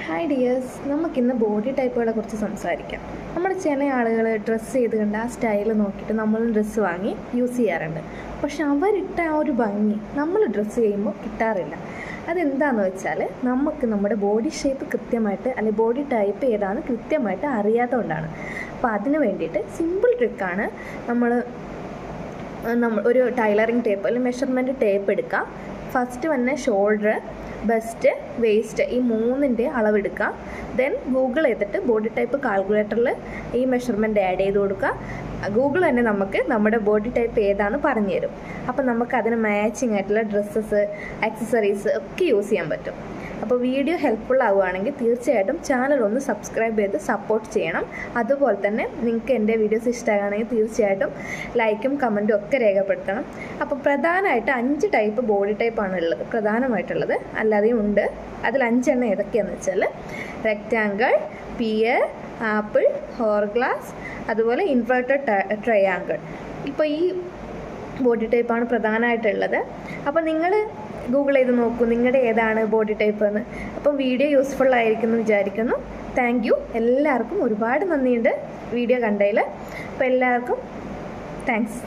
Hi dears, നമുക്കിന്ന് body ടൈപ്പുകളെ കുറിച്ച് സംസാരിക്കാം. നമ്മൾ ചില ആളുകൾ ഡ്രസ്സ് ചെയ്ത് കണ്ട് ആ സ്റ്റൈൽ നോക്കിയിട്ട് നമ്മൾ ഡ്രസ്സ് വാങ്ങി യൂസ് ചെയ്യാറുണ്ട്. പക്ഷെ അവരിട്ട ആ ഒരു ഭംഗി നമ്മൾ ഡ്രസ്സ് ചെയ്യുമ്പോൾ കിട്ടാറില്ല. അതെന്താണെന്ന് വെച്ചാൽ നമുക്ക് നമ്മുടെ ബോഡി ഷേപ്പ് കൃത്യമായിട്ട് അല്ലെങ്കിൽ ബോഡി ടൈപ്പ് ഏതാണെന്ന് കൃത്യമായിട്ട് അറിയാത്തതുകൊണ്ടാണ്. അപ്പോൾ അതിന് വേണ്ടിയിട്ട് സിമ്പിൾ ട്രിക്കാണ്. നമ്മൾ ഒരു ടൈലറിങ് ടേപ്പ് അല്ലെങ്കിൽ മെഷർമെൻറ്റ് ടേപ്പ് എടുക്കുക. ഫസ്റ്റ് തന്നെ ഷോൾഡർ, ബസ്റ്റ്, വേസ്റ്റ് ഈ മൂന്നിൻ്റെ അളവെടുക്കുക. ദെൻ ഗൂഗിൾ ചെയ്തിട്ട് ബോഡി ടൈപ്പ് കാൽക്കുലേറ്ററിൽ ഈ മെഷർമെൻറ്റ് ആഡ് ചെയ്ത് കൊടുക്കുക. ഗൂഗിൾ തന്നെ നമുക്ക് നമ്മുടെ ബോഡി ടൈപ്പ് ഏതാണെന്ന് പറഞ്ഞു തരും. അപ്പോൾ നമുക്ക് അതിന് മാച്ചിങ് ആയിട്ടുള്ള ഡ്രസ്സസ്, ആക്സസറീസ് ഒക്കെ യൂസ് ചെയ്യാൻ പറ്റും. അപ്പോൾ വീഡിയോ ഹെൽപ്ഫുൾ ആവുകയാണെങ്കിൽ തീർച്ചയായിട്ടും ചാനൽ ഒന്ന് സബ്സ്ക്രൈബ് ചെയ്ത് സപ്പോർട്ട് ചെയ്യണം. അതുപോലെ തന്നെ നിങ്ങൾക്ക് എൻ്റെ വീഡിയോസ് ഇഷ്ടമാണെങ്കിൽ തീർച്ചയായിട്ടും ലൈക്കും കമൻറ്റും ഒക്കെ രേഖപ്പെടുത്തണം. അപ്പോൾ പ്രധാനമായിട്ട് 5 ടൈപ്പ് ബോഡി ടൈപ്പാണ് ഉള്ളത്, പ്രധാനമായിട്ടുള്ളത്. അല്ലാതെയും ഉണ്ട്. അതിൽ 5 എണ്ണം ഏതൊക്കെയാണെന്ന് വെച്ചാൽ റെക്റ്റാങ്കിൾ, പിയർ, ആപ്പിൾ, ഹോർഗ്ലാസ്, അതുപോലെ ഇൻവേർട്ടഡ് ട്രയാങ്കിൾ. ഇപ്പോൾ ഈ ബോഡി ടൈപ്പാണ് പ്രധാനമായിട്ടുള്ളത്. അപ്പോൾ നിങ്ങൾ ഗൂഗിൾ ചെയ്ത് നോക്കൂ നിങ്ങളുടെ ഏതാണ് ബോഡി ടൈപ്പ് എന്ന്. അപ്പം വീഡിയോ യൂസ്ഫുൾ ആയിരിക്കും എന്ന് വിചാരിക്കുന്നു. Thank you. എല്ലാവർക്കും ഒരുപാട് നന്ദിയുണ്ട് വീഡിയോ കണ്ടതിൽ. അപ്പോൾ എല്ലാവർക്കും താങ്ക്സ്.